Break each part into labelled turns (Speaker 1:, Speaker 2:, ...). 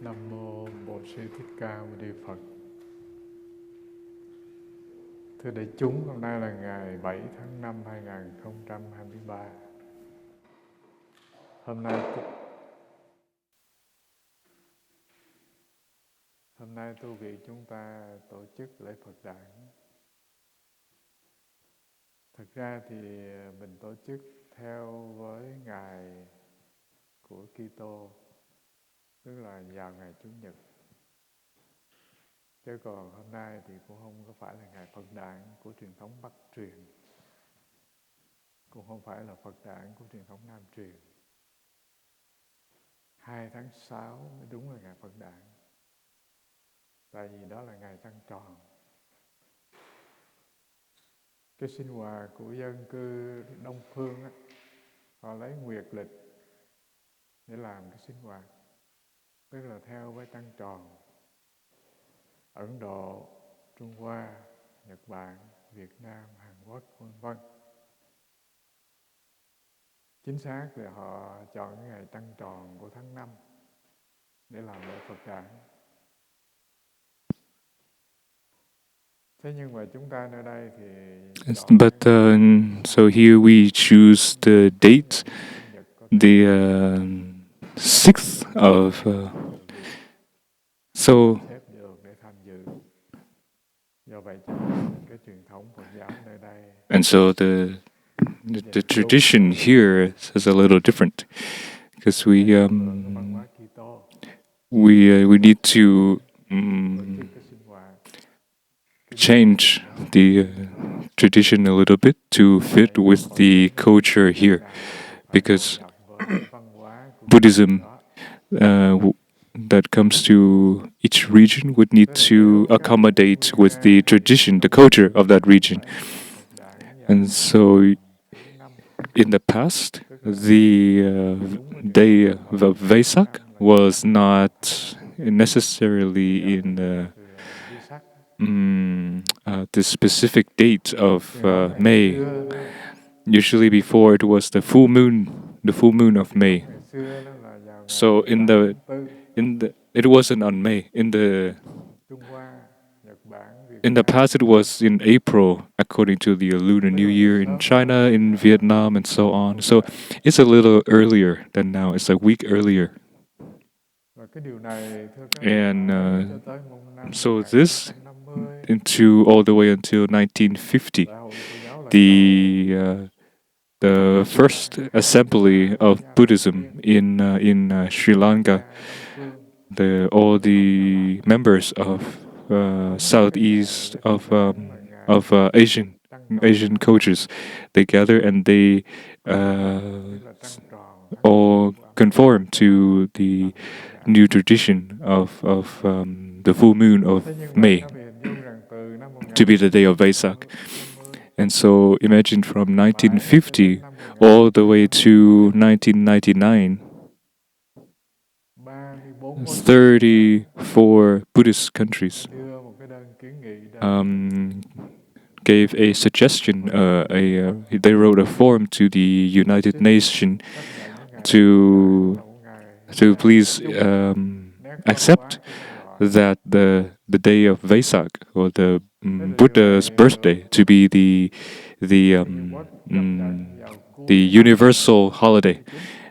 Speaker 1: Nam mô Bổn Sư Thích Ca Mâu Ni Phật. Thưa đại chúng, hôm nay là ngày 7 tháng 5 2023. Hôm nay tu viện chúng ta tổ chức lễ Phật đản. Thực ra thì mình tổ chức theo với ngày của Kitô, tức là vào ngày Chủ nhật. Chứ còn hôm nay thì cũng không có phải là ngày Phật đản của truyền thống Bắc truyền, cũng không phải là Phật đản của truyền thống Nam truyền. 2 tháng 6 mới đúng là ngày Phật đản, tại vì đó là ngày trăng tròn. Cái sinh hoạt của dân cư Đông Phương á, họ lấy nguyệt lịch để làm cái sinh hoạt, tức là theo với trăng tròn. Ấn Độ, Trung Hoa, Nhật Bản, Việt Nam, Hàn Quốc, vân vân. Chính xác là họ chọn cái ngày trăng tròn của tháng 5 để làm lễ Phật đản. Thế nhưng mà chúng ta nơi đây thì
Speaker 2: But so here we choose the date, the 6th of. So
Speaker 1: xếp được để tham dự. Do vậy cái truyền thống Phật giáo nơi đây.
Speaker 2: And so the tradition here is a little different because we need to change the tradition a little bit to fit with the culture here, because Buddhism that comes to each region would need to accommodate with the tradition, the culture of that region. And so in the past, the day of Vesak was not necessarily in the specific date of May. Usually before it was the full moon of May. So it wasn't on May. In the past, it was in April, according to the Lunar New Year in China, in Vietnam, and so on. So it's a little earlier than now. It's a week earlier. And so this, into all the way until 1950, the first assembly of Buddhism in Sri Lanka, all the members of southeast of Asian cultures, they gather and they all conform to the new tradition of the full moon of May to be the day of Vesak. And so imagine from 1950 all the way to 1999, 34 Buddhist countries gave a suggestion. They wrote a form to the United Nations to please accept that the day of Vesak, or the Buddha's birthday, to be the universal holiday.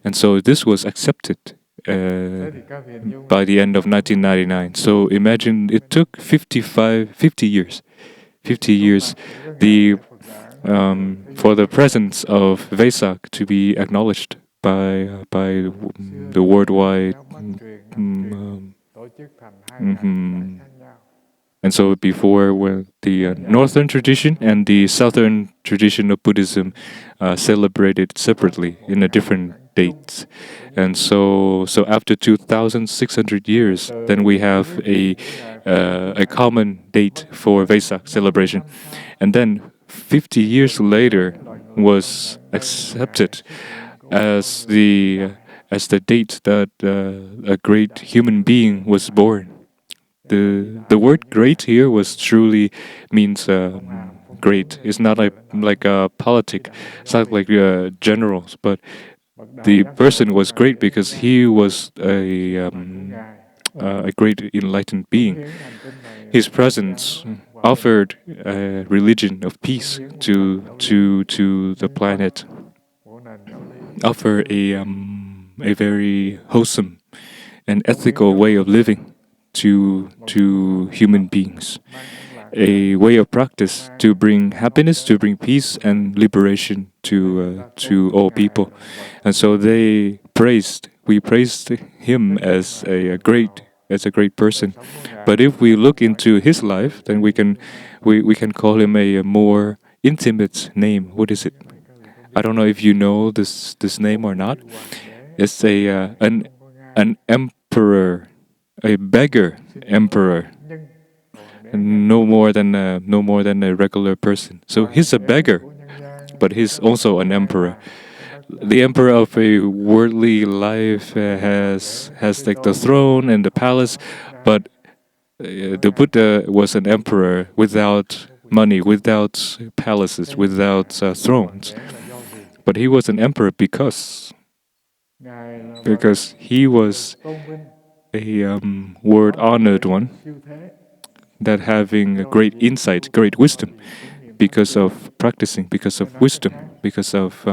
Speaker 2: And so this was accepted by the end of 1999. So imagine it took 50 years. 50 years for the presence of Vesak to be acknowledged by the worldwide. And so before, when the northern tradition and the southern tradition of Buddhism celebrated separately in a different dates. And so after 2,600 years, then we have a common date for Vesak celebration. And then 50 years later was accepted as the date that a great human being was born. The word "great" here was truly means great. It's not like a politic. It's not like generals, but the person was great because he was a a great enlightened being. His presence offered a religion of peace to the planet, offer a very wholesome and ethical way of living to human beings, a way of practice to bring happiness, to bring peace and liberation to all people. And so we praised him as a great person. But if we look into his life, then we can call him a more intimate name. What is it? I don't know if you know this name or not. It's an emperor, a beggar emperor, no more than a regular person. So he's a beggar, but he's also an emperor. The emperor of a worldly life has like the throne and the palace, but the Buddha was an emperor without money, without palaces, without thrones. But he was an emperor because he was a word honored one, that having a great insight, great wisdom, because of practicing, because of wisdom, because of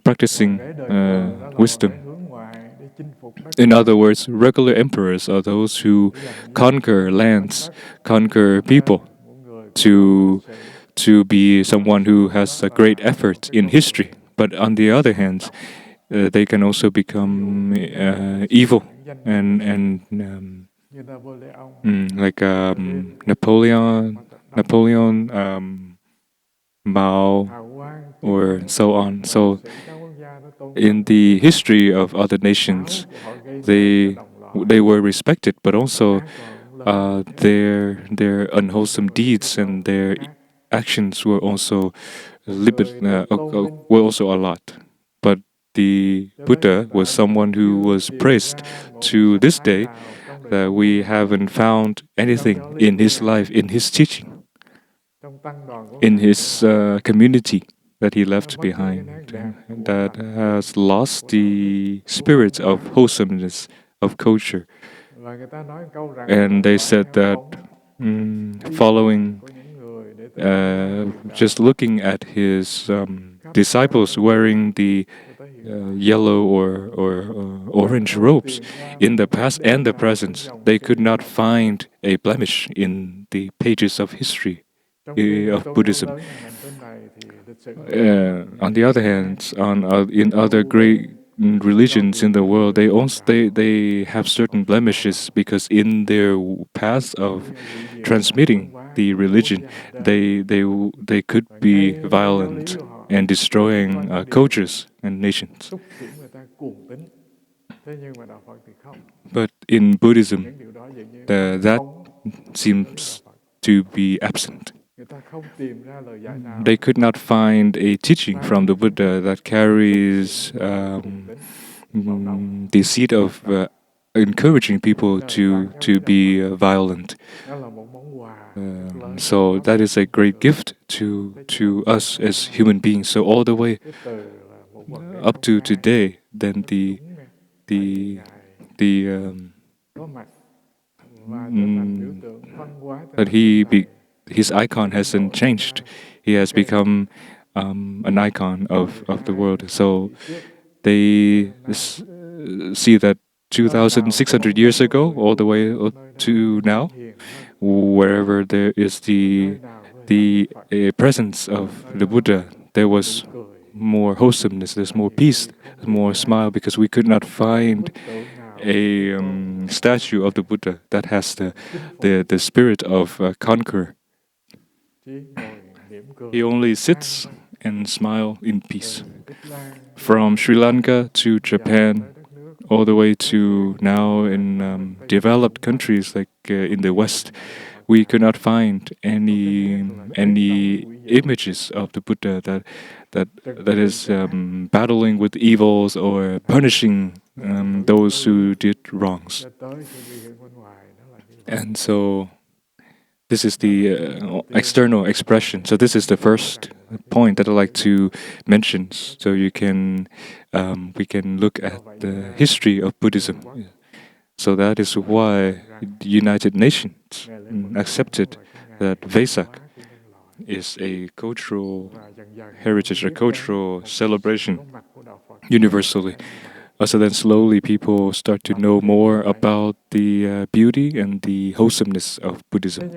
Speaker 2: practicing wisdom. In other words, regular emperors are those who conquer lands, conquer people, to be someone who has a great effort in history. But on the other hand, they can also become evil and like Napoleon, Mao, or so on. So in the history of other nations, they were respected, but also their unwholesome deeds and their actions were also were also a lot. But the Buddha was someone who was praised. To this day, that we haven't found anything in his life, in his teaching, in his community that he left behind, that has lost the spirit of wholesomeness, of culture. And they said that following, just looking at his disciples wearing the yellow or orange robes in the past and the present, they could not find a blemish in the pages of history of Buddhism. On the other hand, in other great religions in the world, they have certain blemishes because in their path of transmitting the religion, they could be violent and destroying cultures and nations. But in Buddhism, that seems to be absent. They could not find a teaching from the Buddha that carries the seed of encouraging people to be violent. So that is a great gift to us as human beings. So all the way up to today, then that his icon hasn't changed. He has become an icon of the world. So they see that 2,600 years ago, all the way up to now, wherever there is the presence of the Buddha, there was more wholesomeness, there's more peace, more smile, because we could not find a statue of the Buddha that has the spirit of conqueror. He only sits and smiles in peace. From Sri Lanka to Japan, all the way to now in developed countries like in the West, we could not find any images of the Buddha that is battling with evils or punishing those who did wrongs. And so this is the external expression. So this is the first point that I'd like to mention. So we can look at the history of Buddhism. So that is why the United Nations accepted that Vesak is a cultural heritage, a cultural celebration universally. So then slowly people start to know more about the beauty and the wholesomeness of Buddhism.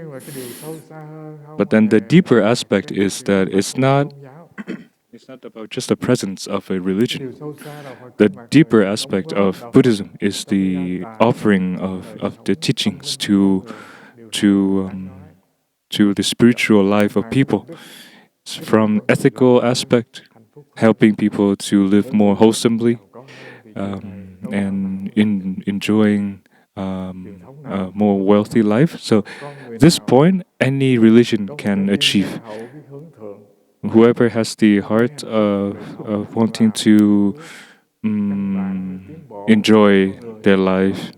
Speaker 2: But then the deeper aspect is that it's not about just the presence of a religion. The deeper aspect of Buddhism is the offering of the teachings to to the spiritual life of people. From ethical aspect, helping people to live more wholesomely, and enjoying a more wealthy life. So, this point, any religion can achieve. Whoever has the heart of wanting to enjoy their life,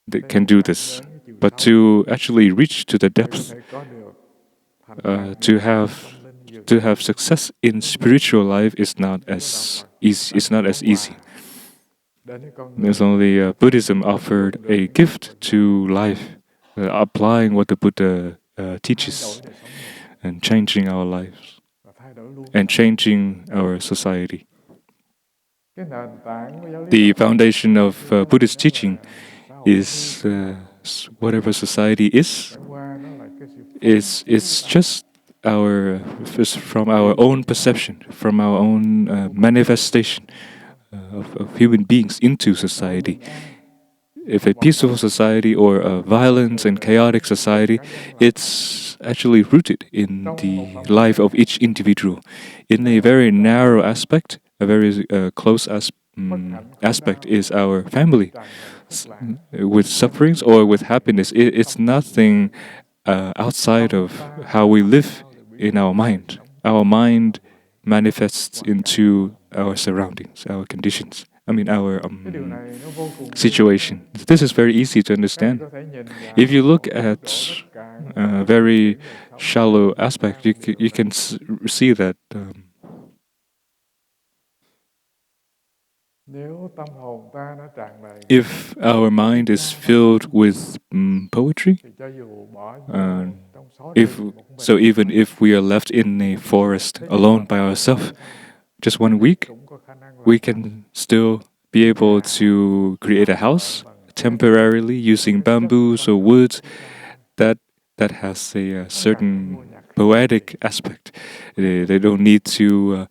Speaker 2: they can do this. But to actually reach to the depth, to have success in spiritual life is not as easy. It's not as easy. There's only Buddhism offered a gift to life, applying what the Buddha teaches and changing our lives and changing our society. The foundation of Buddhist teaching is whatever society is just from our own perception, from our own manifestation of human beings into society. If a peaceful society or a violent and chaotic society, it's actually rooted in the life of each individual. In a very narrow aspect, a very close aspect is our family. With sufferings or with happiness, it's nothing outside of how we live in our mind. Our mind manifests into our surroundings, our conditions. I mean, our situation. This is very easy to understand. If you look at a very shallow aspect, you can see that if our mind is filled with poetry, uh, even if we are left in a forest alone by ourselves, just 1 week, we can still be able to create a house temporarily using bamboos or woods that has a certain poetic aspect. They don't need to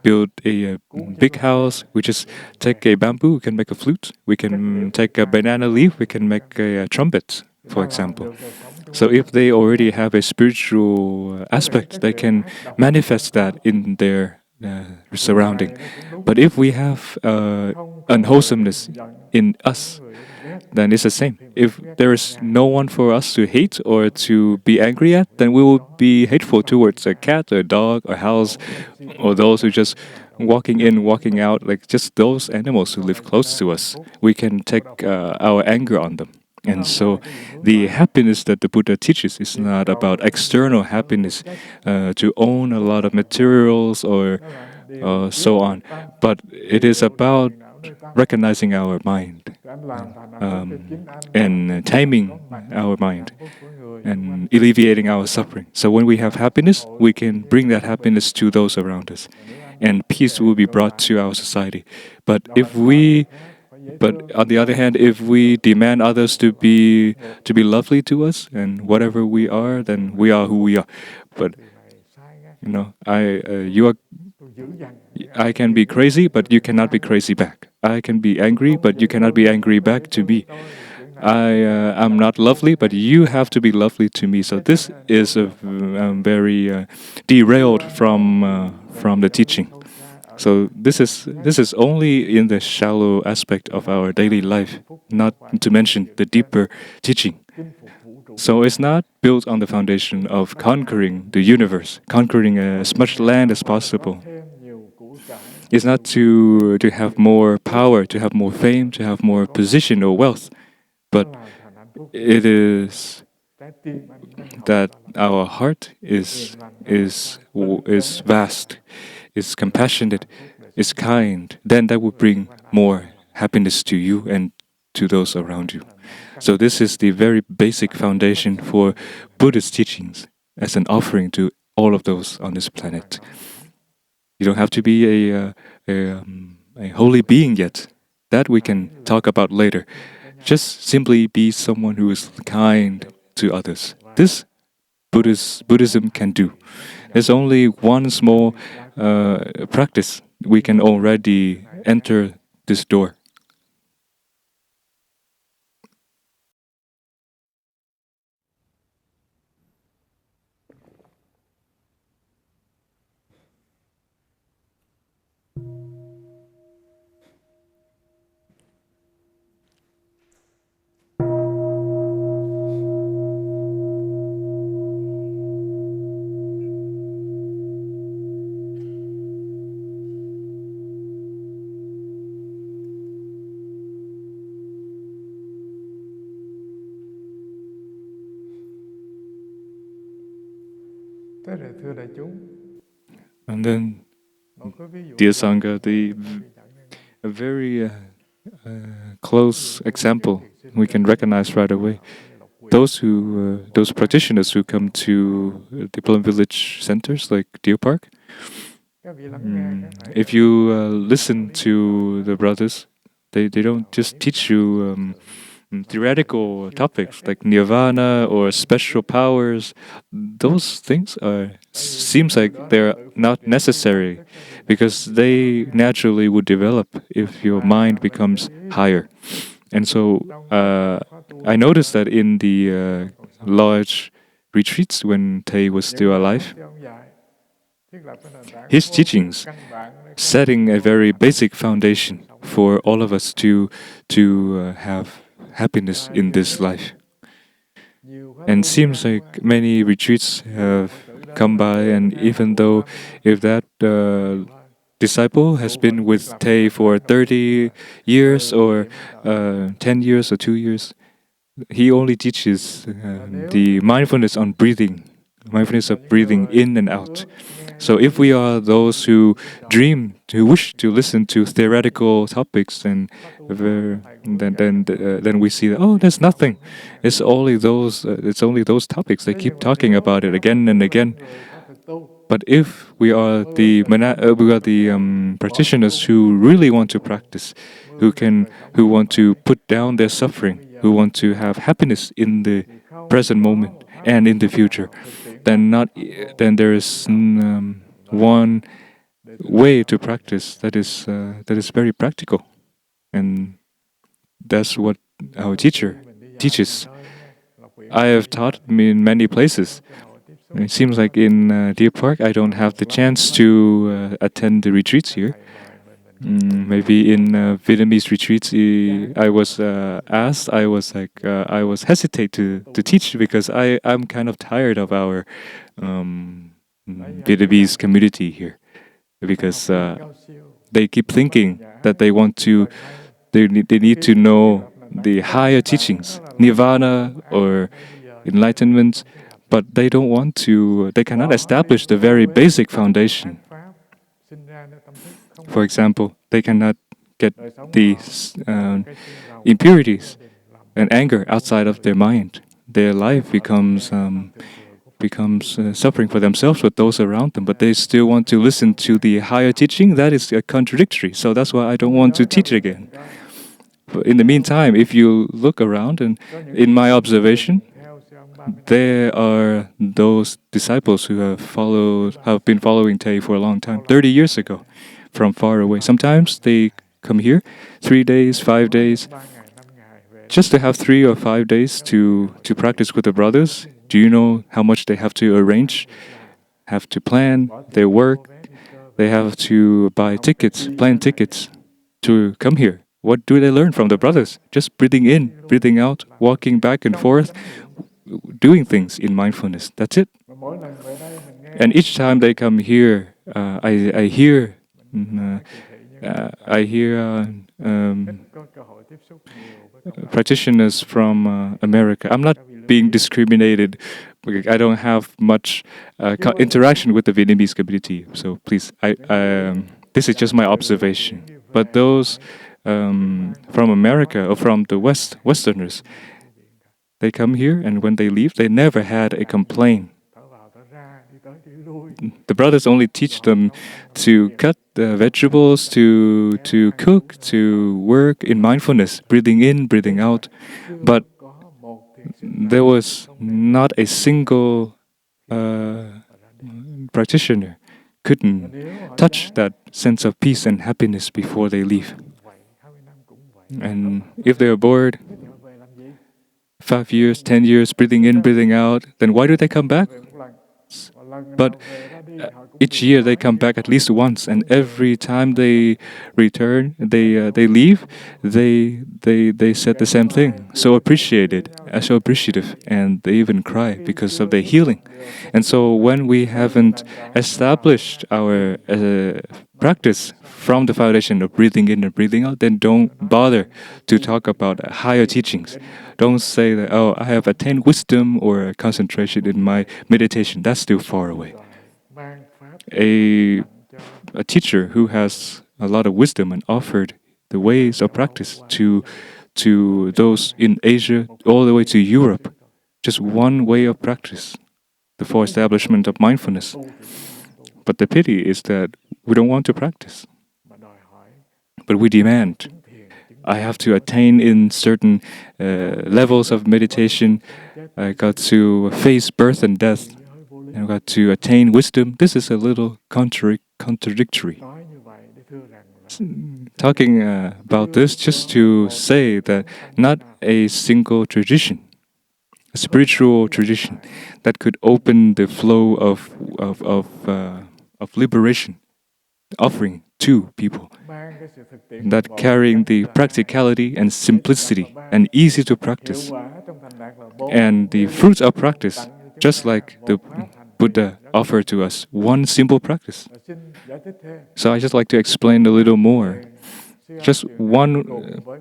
Speaker 2: build a big house. We just take a bamboo, we can make a flute. We can take a banana leaf, we can make a trumpet, for example. So if they already have a spiritual aspect, they can manifest that in their surrounding. But if we have unwholesomeness in us, then it's the same. If there is no one for us to hate or to be angry at, then we will be hateful towards a cat, or a dog, or house, or those who just walking in, walking out, like just those animals who live close to us. We can take our anger on them. And so, the happiness that the Buddha teaches is not about external happiness, to own a lot of materials or so on, but it is about recognizing our mind, and taming our mind and alleviating our suffering. So when we have happiness, we can bring that happiness to those around us, and peace will be brought to our society. But on the other hand, if we demand others to be lovely to us and whatever we are, then we are who we are. But I can be crazy, but you cannot be crazy back. I can be angry, but you cannot be angry back to me. I am not lovely, but you have to be lovely to me. So this is very derailed from the teaching. So this is only in the shallow aspect of our daily life, not to mention the deeper teaching. So it's not built on the foundation of conquering the universe, conquering as much land as possible. It's not to have more power, to have more fame, to have more position or wealth, but it is that our heart is vast, is compassionate, is kind. Then that will bring more happiness to you and to those around you. So this is the very basic foundation for Buddhist teachings as an offering to all of those on this planet. You don't have to be a holy being yet. That we can talk about later. Just simply be someone who is kind to others. This Buddhism can do. There's only one small practice. We can already enter this door.
Speaker 1: Thế rồi thưa đại chúng,
Speaker 2: And then,
Speaker 1: một cái ví dụ
Speaker 2: dear Sangha, a very close example we can recognize right away. Those practitioners who come to the Plum Village centers like Deer Park, if you listen to the brothers, they don't just teach you theoretical topics like nirvana or special powers. Those things seems like they're not necessary because they naturally would develop if your mind becomes higher. And so I noticed that in the large retreats when Tay was still alive, his teachings setting a very basic foundation for all of us to have happiness in this life. And seems like many retreats have come by, and even though if that disciple has been with Tay for 30 years or 10 years or 2 years, he only teaches the mindfulness on breathing, mindfulness of breathing in and out. So if we are those who wish to listen to theoretical topics, then we see that there's nothing. It's only those topics. They keep talking about it again and again. But if we are the practitioners who really want to practice, who want to put down their suffering, who want to have happiness in the present moment and in the future, then there is one way to practice that is very practical, and that's what our teacher teaches. I have taught in many places. It seems like in Deer Park, I don't have the chance to attend the retreats here. Maybe in Vietnamese retreats, I was asked. I was hesitate to teach because I'm kind of tired of our Vietnamese community here, because they keep thinking that they need to know the higher teachings, nirvana or enlightenment, but they don't want to. They cannot establish the very basic foundation. For example, they cannot get the impurities and anger outside of their mind. Their life becomes suffering for themselves with those around them, but they still want to listen to the higher teaching. That is contradictory. So that's why I don't want to teach again. But in the meantime, if you look around, and in my observation, there are those disciples who have been following Tay for a long time, 30 years ago, from far away. Sometimes they come here 3 days, 5 days, just to have 3 or 5 days to practice with the brothers. Do you know how much they have to arrange, have to plan their work? They have to buy tickets, plane tickets to come here. What do they learn from the brothers? Just breathing in, breathing out, walking back and forth, doing things in mindfulness. That's it. And each time they come here, I hear practitioners from America. I'm not being discriminated. I don't have much interaction with the Vietnamese community. So please, this is just my observation. But those from America or from the Westerners. They come here, and when they leave, they never had a complaint. The brothers only teach them to cut the vegetables, to cook, to work in mindfulness, breathing in, breathing out. But there was not a single practitioner couldn't touch that sense of peace and happiness before they leave. And if they are bored, 5 years, 10 years, breathing in, breathing out, then why do they come back? But each year they come back at least once, and every time they return, they leave, they said the same thing. So appreciated, so appreciative, and they even cry because of the healing. And so when we haven't established our practice from the foundation of breathing in and breathing out, then don't bother to talk about higher teachings. Don't say that, oh, I have attained wisdom or concentration in my meditation. That's still far away. A teacher who has a lot of wisdom and offered the ways of practice to those in Asia all the way to Europe. Just one way of practice, the four establishment of mindfulness. But the pity is that we don't want to practice. But we demand. I have to attain in certain levels of meditation. I got to face birth and death. And I got to attain wisdom. This is a little contradictory. Talking about this just to say that not a single tradition, a spiritual tradition that could open the flow of liberation, offering to people, that carrying the practicality and simplicity and easy to practice, and the fruits of practice, just like the Buddha offered to us, one simple practice. So I just like to explain a little more. Just one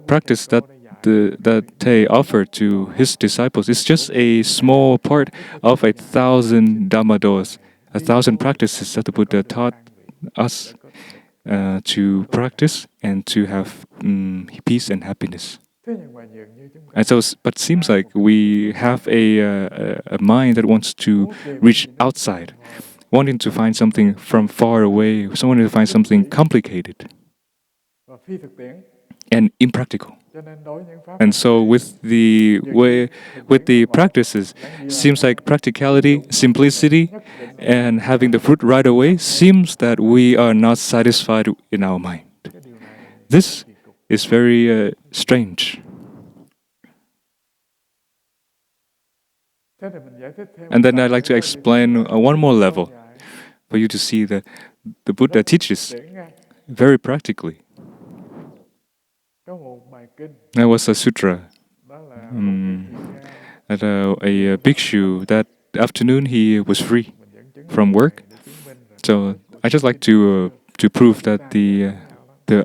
Speaker 2: practice that Te offered to his disciples is just a small part of 1,000 Dharma doors, 1,000 practices that the Buddha taught us to practice and to have peace and happiness. And so, but it seems like we have a mind that wants to reach outside, wanting to find something from far away, wanting to find something complicated and impractical. And so with the practices, seems like practicality, simplicity, and having the fruit right away seems that we are not satisfied in our mind. This is very strange. And then I'd like to explain one more level for you to see that the Buddha teaches very practically. There was a sutra that a bhikshu, that afternoon he was free from work. So I just like to prove that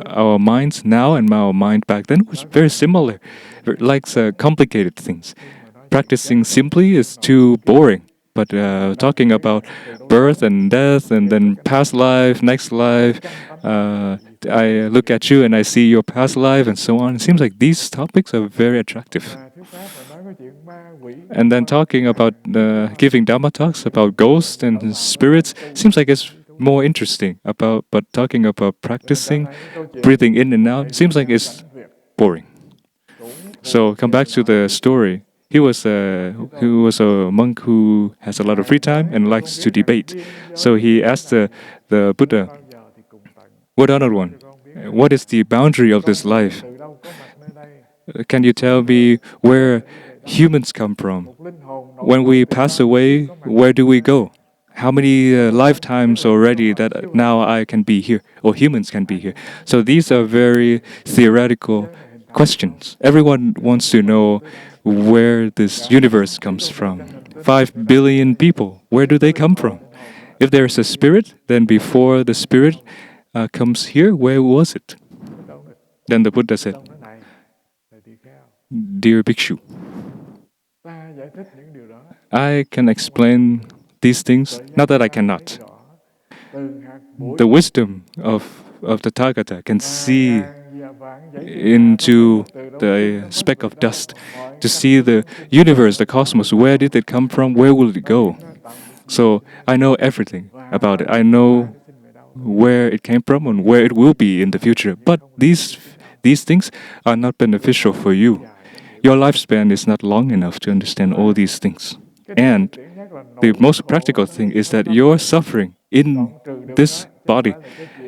Speaker 2: our minds now and our mind back then was very similar, likes complicated things. Practicing simply is too boring. But talking about birth and death and then past life, next life, I look at you and I see your past life and so on. It seems like these topics are very attractive. And then talking about giving Dharma talks about ghosts and spirits seems like it's more interesting. But talking about practicing, breathing in and out, seems like it's boring. So come back to the story. He was a monk who has a lot of free time and likes to debate. So he asked the Buddha, "What other one? What is the boundary of this life? Can you tell me where humans come from? When we pass away, where do we go? How many lifetimes already that now I can be here, or humans can be here?" So these are very theoretical questions. Everyone wants to know where this universe comes from. 5 billion people, where do they come from? If there's a spirit, then before the spirit comes here, where was it? Then the Buddha said, "Dear Bhikshu, I can explain these things, not that I cannot. The wisdom of the Tathagata can see into the speck of dust to see the universe, the cosmos. Where did it come from? Where will it go? So I know everything about it. I know where it came from and where it will be in the future. But these things are not beneficial for you. Your lifespan is not long enough to understand all these things. And the most practical thing is that your suffering in this body,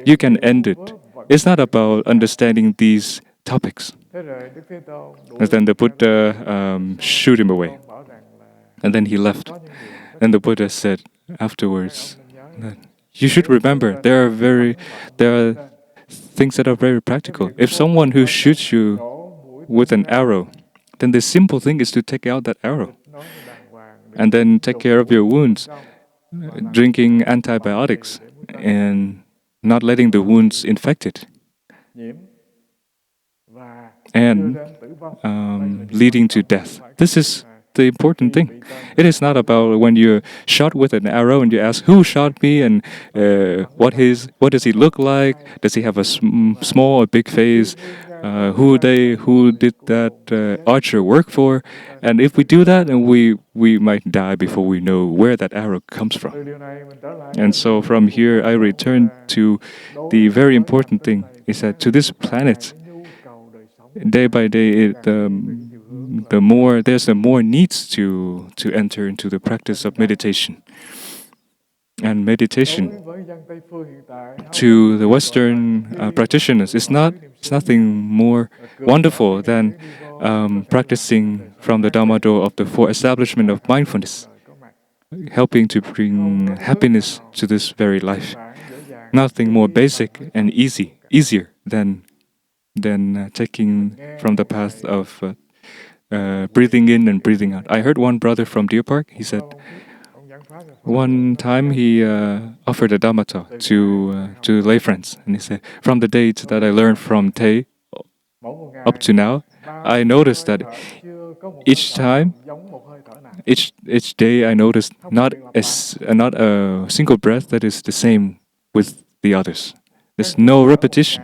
Speaker 2: you can end it. It's not about understanding these topics. And then the Buddha shoot him away. And then he left. And the Buddha said afterwards that you should remember there are things that are very practical. If someone who shoots you with an arrow, then the simple thing is to take out that arrow and then take care of your wounds, drinking antibiotics and not letting the wounds infect it, and leading to death. This is the important thing. It is not about when you're shot with an arrow and you ask who shot me and what does he look like? Does he have a small or big face? Who did that archer work for? And if we do that, then we might die before we know where that arrow comes from. And so from here, I return to the very important thing is that to this planet, day by day, there's more needs to enter into the practice of meditation. And meditation to the Western practitioners is nothing more wonderful than practicing from the Dharma door of the four establishment of mindfulness, helping to bring happiness to this very life. Nothing more basic and easier than taking from the path of breathing in and breathing out. I heard one brother from Deer Park. He said one time he offered a Dhamma talk to lay friends, and he said, from the dates that I learned from Thay up to now, I noticed that each day I noticed not a single breath that is the same with the others. There's no repetition.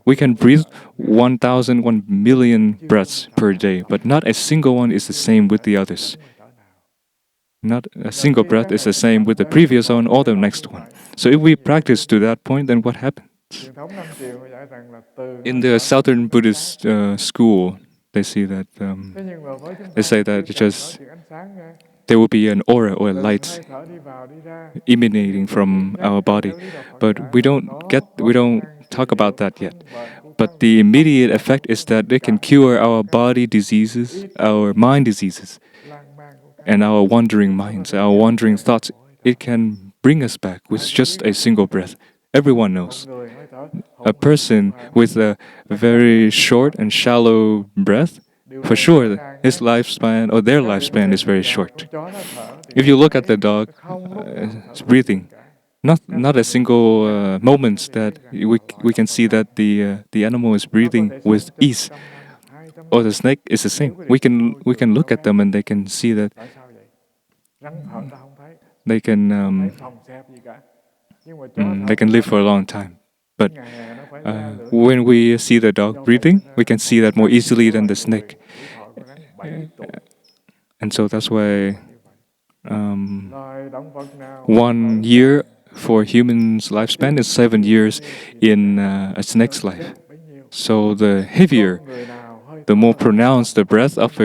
Speaker 2: We can breathe 1,000, 1 million breaths per day, but not a single one is the same with the others. Not a single breath is the same with the previous one or the next one. So if we practice to that point, then what happens? In the Southern Buddhist school, they say that there will be an aura or a light emanating from our body, but we don't talk about that yet. But the immediate effect is that it can cure our body diseases, our mind diseases, and our wandering minds, our wandering thoughts. It can bring us back with just a single breath. Everyone knows. A person with a very short and shallow breath, for sure, his lifespan or their lifespan is very short. If you look at the dog, it's breathing. Not a single moments that we can see that the animal is breathing with ease. Or the snake is the same. We can look at them and they can see that they can live for a long time. But when we see the dog breathing, we can see that more easily than the snake. And so that's why 1 year for humans' lifespan is 7 years in a snake's life. So the heavier, the more pronounced the breath of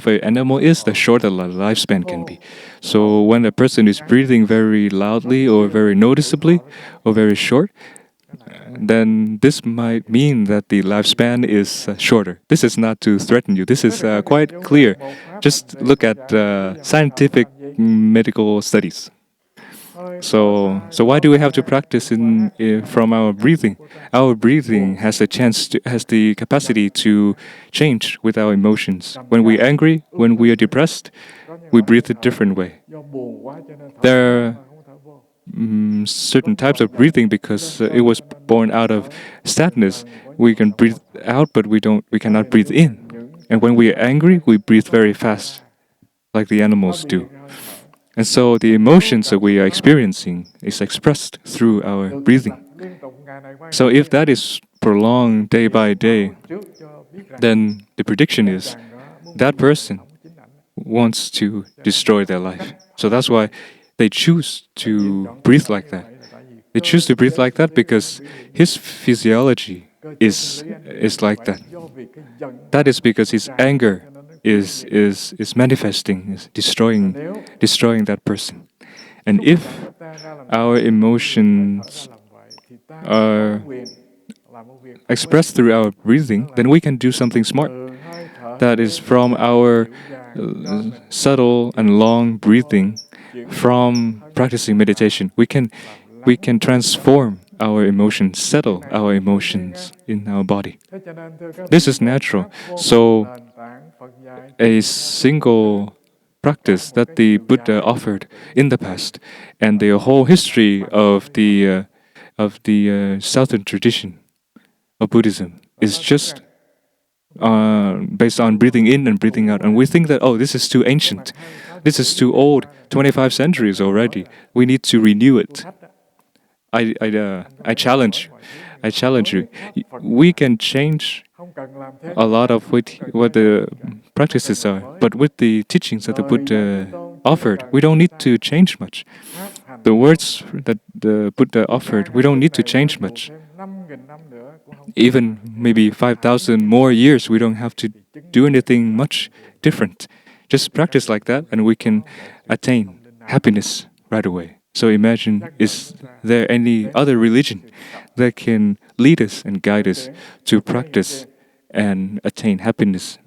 Speaker 2: an animal is, the shorter the lifespan can be. So when a person is breathing very loudly or very noticeably or very short, then this might mean that the lifespan is shorter. This is not to threaten you. This is quite clear. Just look at scientific medical studies. So why do we have to practice from our breathing? Our breathing has the capacity to change with our emotions. When we're angry, when we are depressed, we breathe a different way. There are certain types of breathing because it was born out of sadness. We can breathe out, but we cannot breathe in. And when we are angry, we breathe very fast, like the animals do. And so the emotions that we are experiencing is expressed through our breathing. So if that is prolong day by day, then the prediction is that person wants to destroy their life. So that's why they choose to breathe like that. They choose to breathe like that because his physiology is like that. That is because his anger is manifesting, is destroying that person. And if our emotions are expressed through our breathing, then we can do something smart. That is from our subtle and long breathing, from practicing meditation, we can transform our emotions, settle our emotions in our body. This is natural. So a single practice that the Buddha offered in the past, and the whole history of the southern tradition of Buddhism is just based on breathing in and breathing out. And we think that, oh, this is too ancient, this is too old, 25 centuries already. We need to renew it. I challenge you. We can change a lot of what the practices are, but with the teachings that the Buddha offered, we don't need to change much. The words that the Buddha offered, we don't need to change much. Even maybe 5,000 more years, we don't have to do anything much different. Just practice like that, and we can attain happiness right away. So imagine, is there any other religion that can lead us and guide us to practice and attain happiness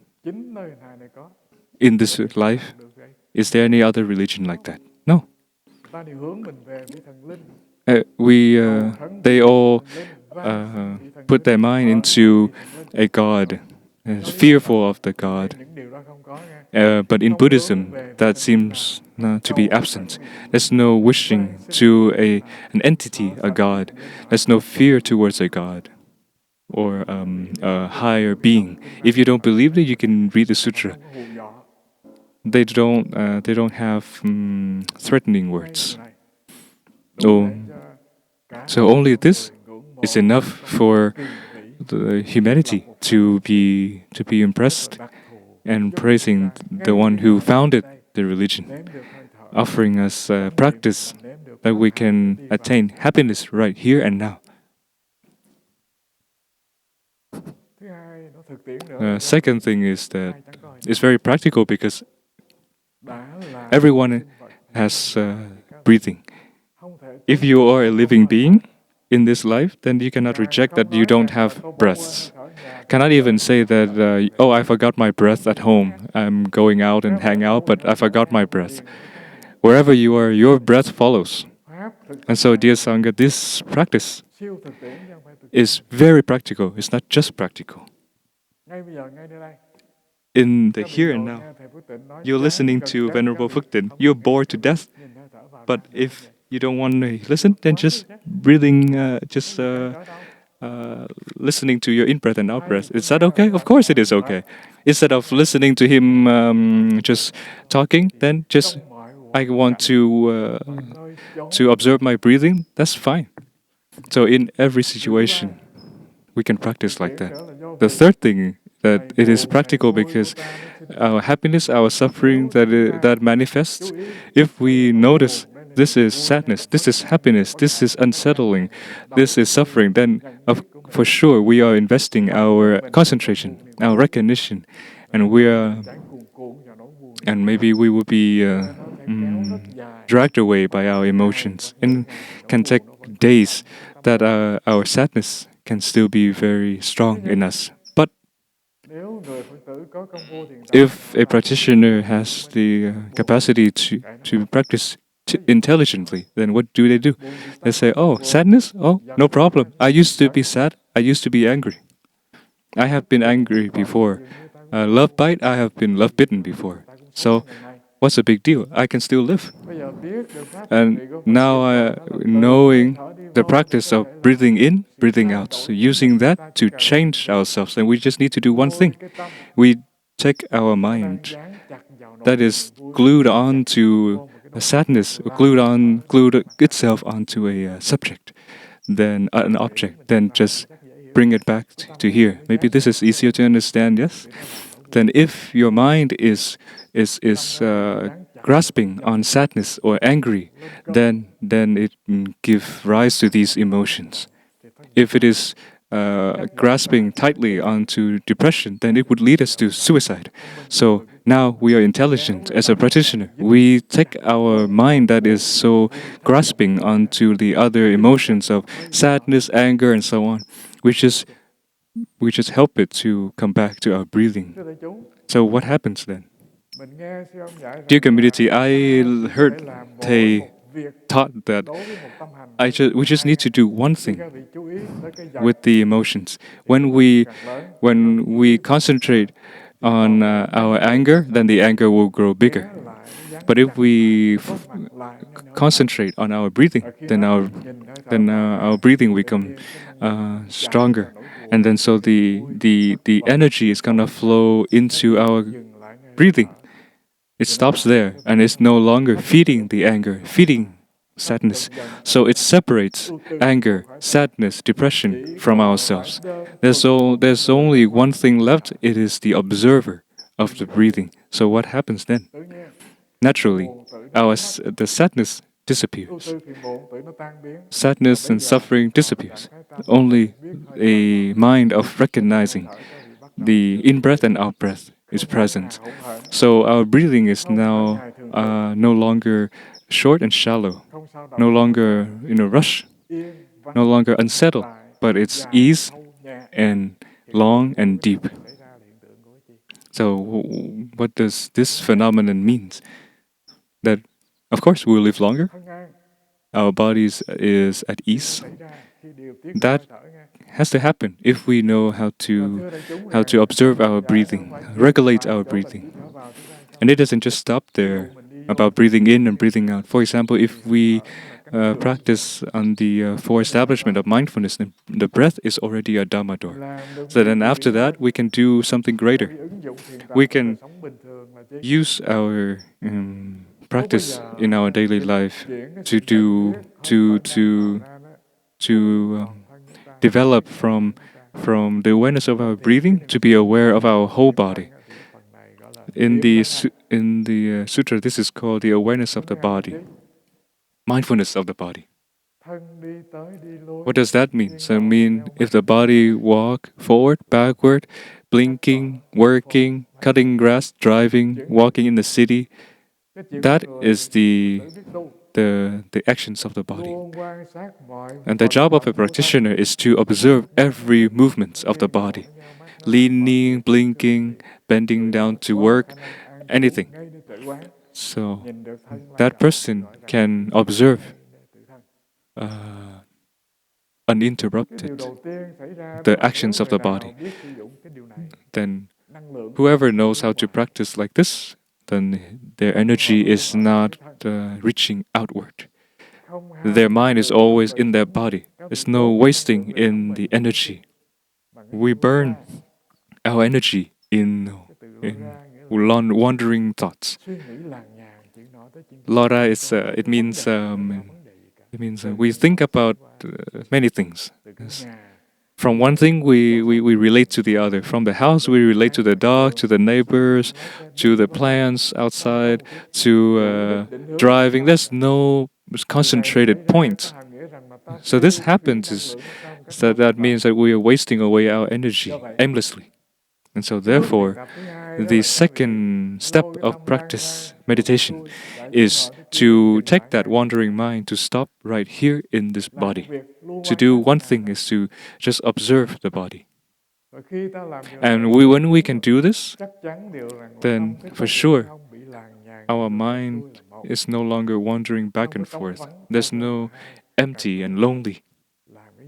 Speaker 2: in this life? Is there any other religion like that? No. They all put their mind into a god, fearful of the god. But in Buddhism, that seems to be absent. There's no wishing to an entity, a god. There's no fear towards a god or a higher being. If you don't believe it, you can read the sutra. They don't have threatening words. Oh, so only this is enough for the humanity to be impressed and praising the one who founded the religion, offering us practice that we can attain happiness right here and now. Second thing is that it's very practical because everyone has breathing. If you are a living being in this life, then you cannot reject that you don't have breaths. Cannot even say that, oh, I forgot my breath at home. I'm going out and hang out, but I forgot my breath. Wherever you are, your breath follows. And so, dear Sangha, this practice is very practical. It's not just practical. In the here and now, you're listening to Venerable Phước Tịnh. You're bored to death. But if you don't want to listen, then just breathing, listening to your in-breath and out-breath. Is that okay? Of course it is okay. Instead of listening to him just talking, then just I want to observe my breathing. That's fine. So in every situation, we can practice like that. The third thing that it is practical because our happiness, our suffering that manifests, if we notice this is sadness, this is happiness, this is unsettling, this is suffering, then for sure we are investing our concentration, our recognition, and maybe we will be dragged away by our emotions, and can take days that our sadness can still be very strong in us. But if a practitioner has the capacity to practice intelligently, then what do? They say, oh, sadness? Oh, no problem. I used to be sad. I used to be angry. I have been angry before. Love bite, I have been love bitten before. So what's the big deal? I can still live. And now knowing the practice of breathing in, breathing out, so using that to change ourselves, and we just need to do one thing. We take our mind that is glued on to a sadness, glued itself onto a subject, then an object, then just bring it back to here. Maybe this is easier to understand. Yes. Then, if your mind is grasping on sadness or angry, then it give rise to these emotions. If it is grasping tightly onto depression, then it would lead us to suicide. So now we are intelligent as a practitioner. We take our mind that is so grasping onto the other emotions of sadness, anger, and so on. We just help it to come back to our breathing. So what happens then? Dear community, I heard Thầy taught that we just need to do one thing with the emotions. When we concentrate on our anger, then the anger will grow bigger. But if we concentrate on our breathing, then our breathing become stronger, and then so the energy is gonna flow into our breathing. It stops there, and it's no longer feeding the anger, feeding sadness. So it separates anger, sadness, depression from ourselves. There's only one thing left. It is the observer of the breathing. So what happens then? Naturally, the sadness disappears. Sadness and suffering disappears. Only a mind of recognizing the in-breath and out-breath is present. So our breathing is now no longer short and shallow, no longer in a rush, no longer unsettled, but it's ease and long and deep. So what does this phenomenon mean? That, of course, we will live longer. Our bodies is at ease. That has to happen if we know how to observe our breathing, regulate our breathing. And it doesn't just stop there about breathing in and breathing out. For example, if we practice on the four establishment of mindfulness, then the breath is already a Dharma door. So then after that, we can do something greater. We can use our practice in our daily life to develop from the awareness of our breathing to be aware of our whole body. In the sutra, this is called the awareness of the body, mindfulness of the body. What does that mean? So, I mean, if the body walk forward, backward, blinking, working, cutting grass, driving, walking in the city, that is the actions of the body. And the job of a practitioner is to observe every movement of the body, leaning, blinking, bending down to work, anything. So that person can observe uninterrupted the actions of the body. Then whoever knows how to practice like this, then their energy is not reaching outward. Their mind is always in their body. There's no wasting in the energy. We burn our energy in wandering thoughts. Lora is it means we think about many things. Yes. From one thing we relate to the other. From the house we relate to the dog, to the neighbors, to the plants outside, to driving. There's no concentrated point. So this happens is that means that we are wasting away our energy aimlessly. And so therefore, the second step of practice meditation is to take that wandering mind to stop right here in this body. To do one thing is to just observe the body. And when we can do this, then for sure, our mind is no longer wandering back and forth. There's no empty and lonely.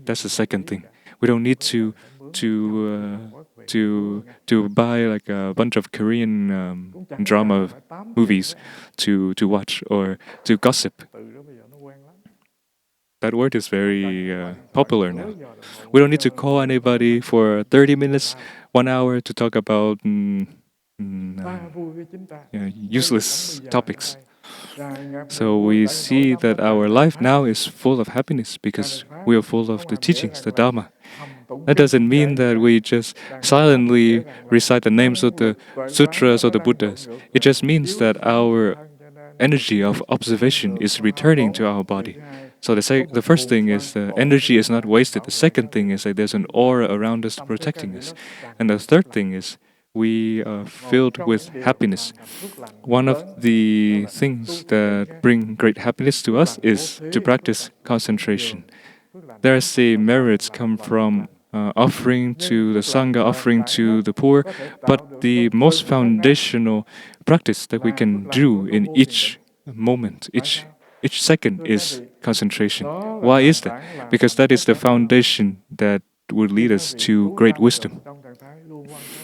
Speaker 2: That's the second thing. We don't need to buy like a bunch of Korean drama movies to watch or to gossip. That word is very popular now. We don't need to call anybody for 30 minutes, 1 hour to talk about useless topics. So we see that our life now is full of happiness because we are full of the teachings, the Dharma. That doesn't mean that we just silently recite the names of the sutras or the Buddhas. It just means that our energy of observation is returning to our body. So the first thing is the energy is not wasted. The second thing is that there's an aura around us protecting us. And the third thing is we are filled with happiness. One of the things that bring great happiness to us is to practice concentration. There's the merits come from offering to the Sangha, offering to the poor, but the most foundational practice that we can do in each moment, each second is concentration. Why is that? Because that is the foundation that would lead us to great wisdom.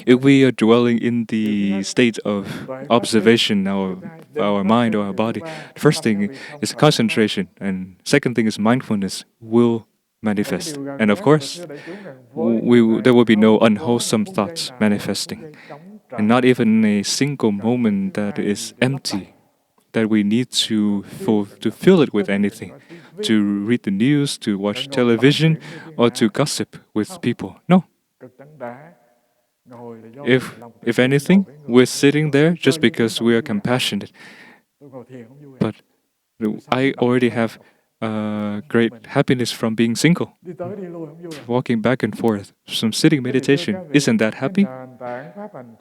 Speaker 2: If we are dwelling in the state of observation, our mind or our body, the first thing is concentration, and second thing is mindfulness will manifest. And of course, there will be no unwholesome thoughts manifesting, and not even a single moment that is empty that we need to fill it with anything, to read the news, to watch television, or to gossip with people. No. If anything, we're sitting there just because we are compassionate. But I already have great happiness from being single, walking back and forth, some sitting meditation. Isn't that happy?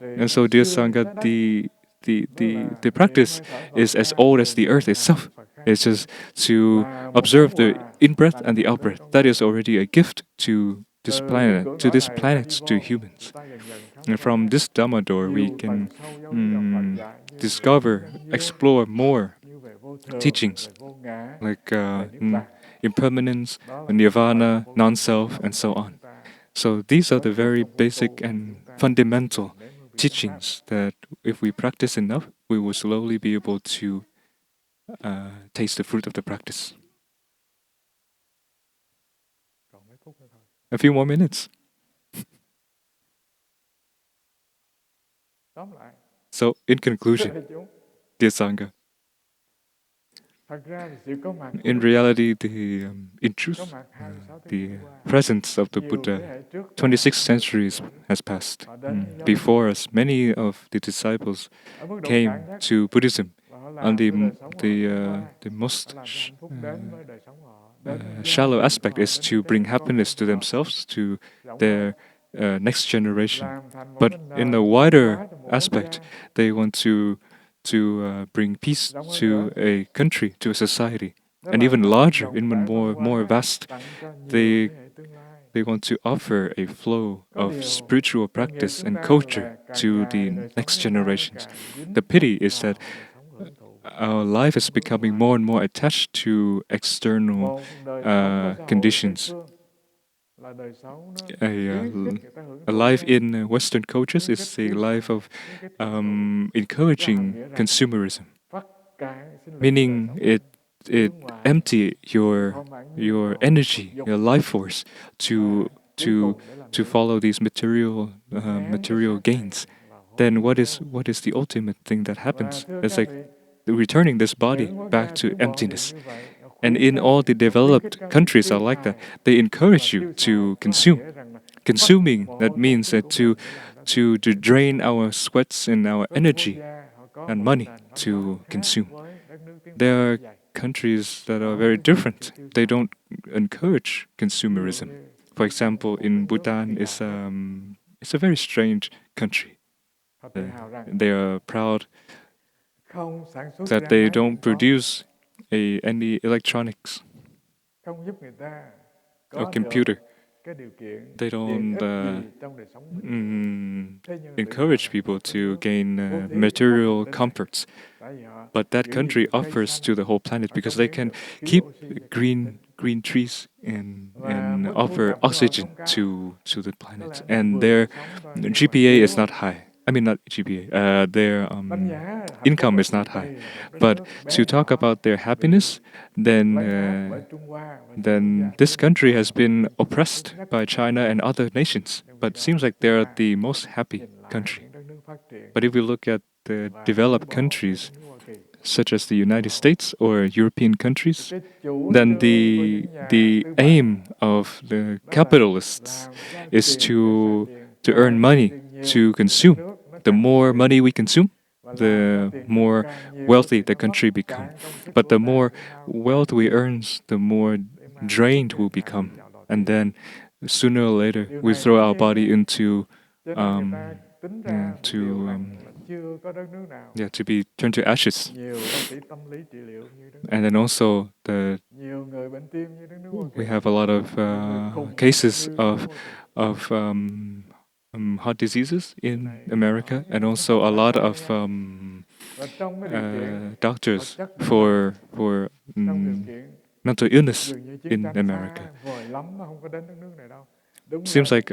Speaker 2: And so, dear Sangha, the practice is as old as the earth itself. It's just to observe the in-breath and the out-breath. That is already a gift to this planet, to humans. And from this Dharma door, we can discover, explore more teachings like impermanence, nirvana, non-self, and so on. So these are the very basic and fundamental teachings that if we practice enough, we will slowly be able to taste the fruit of the practice. A few more minutes. So, in conclusion, dear Sangha, in reality, in truth, the presence of the Buddha, 26 centuries has passed. Before us, many of the disciples came to Buddhism on the most shallow aspect is to bring happiness to themselves, to their next generation. But in the wider aspect, they want to bring peace to a country, to a society, and even larger, even more vast. They want to offer a flow of spiritual practice and culture to the next generations. The pity is that our life is becoming more and more attached to external conditions. A life in Western cultures is a life of encouraging consumerism, meaning it empty your energy, your life force to follow these material gains. Then what is the ultimate thing that happens? It's like returning this body back to emptiness. And in all the developed countries are like that. They encourage you to consume. Consuming, that means that to drain our sweats and our energy and money to consume. There are countries that are very different. They don't encourage consumerism. For example, in Bhutan, it's a very strange country. They are proud that they don't produce any electronics or computer. They don't encourage people to gain material comforts. But that country offers to the whole planet because they can keep green trees and offer oxygen to the planet. And their GPA is not high. I mean, not GPA. Their income is not high. But to talk about their happiness, then this country has been oppressed by China and other nations. But it seems like they're the most happy country. But if we look at the developed countries, such as the United States or European countries, then the aim of the capitalists is to earn money to consume. The more money we consume, the more wealthy the country become. But the more wealth we earn, the more drained we'll become, and then sooner or later we throw our body into um, yeah, to be turned to ashes. And then also we have a lot of cases of heart diseases in America, and also a lot of doctors for mental illness in America. Seems like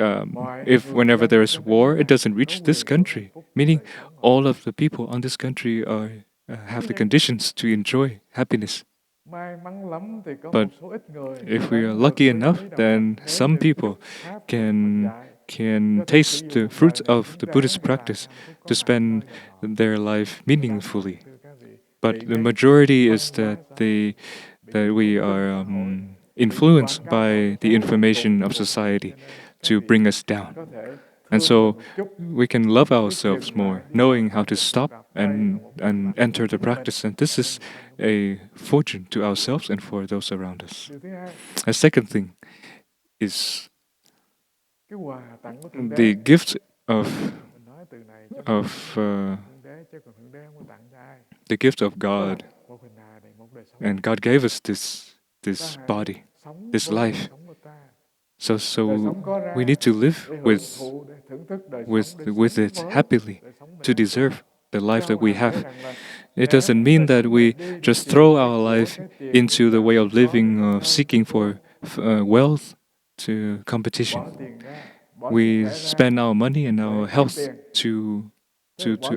Speaker 2: if whenever there is war, it doesn't reach this country, meaning all of the people on this country are have the conditions to enjoy happiness. But if we are lucky enough, then some people can taste the fruits of the Buddhist practice to spend their life meaningfully. But the majority is that we are influenced by the information of society to bring us down. And so we can love ourselves more, knowing how to stop and enter the practice. And this is a fortune to ourselves and for those around us. A second thing is the gift of the gift of God. And God gave us this body, this life. So we need to live with it happily to deserve the life that we have. It doesn't mean that we just throw our life into the way of living of seeking for wealth to competition. We spend our money and our health to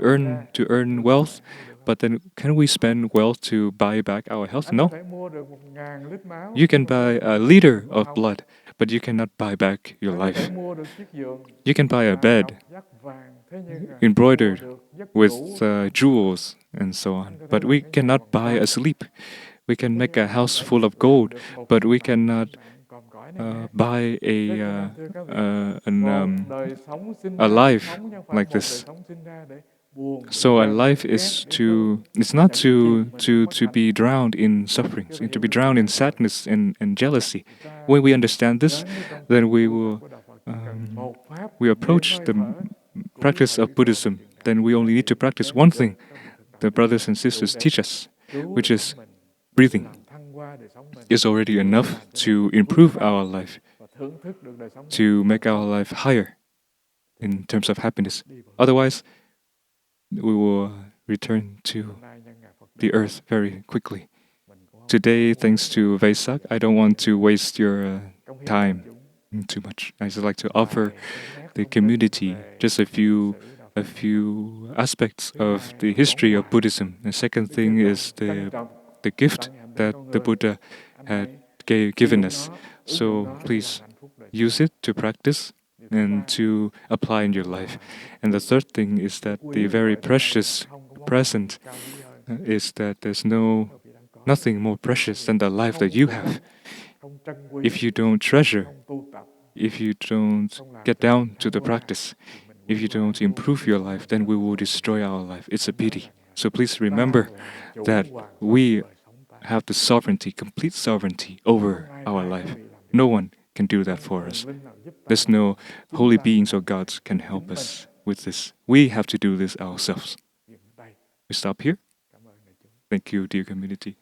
Speaker 2: earn wealth, but then can we spend wealth to buy back our health? No. You can buy a liter of blood, but you cannot buy back your life. You can buy a bed embroidered with jewels and so on, but we cannot buy a sleep. We can make a house full of gold, but we cannot buy a life like this. So a life is it's not to be drowned in sufferings, to be drowned in sadness and jealousy. When we understand this, then we approach the practice of Buddhism. Then we only need to practice one thing the brothers and sisters teach us, which is breathing. Is already enough to improve our life, to make our life higher in terms of happiness. Otherwise, we will return to the earth very quickly. Today, thanks to Vesak, I don't want to waste your time too much. I just like to offer the community just a few aspects of the history of Buddhism. The second thing is the gift that the Buddha had given us. So please use it to practice and to apply in your life. And the third thing is that the very precious present is that there's nothing more precious than the life that you have. If you don't treasure, if you don't get down to the practice, if you don't improve your life, then we will destroy our life. It's a pity. So please remember that we have the sovereignty, complete sovereignty over our life. No one can do that for us. There's no holy beings or gods can help us with this. We have to do this ourselves. We stop here. Thank you, dear community.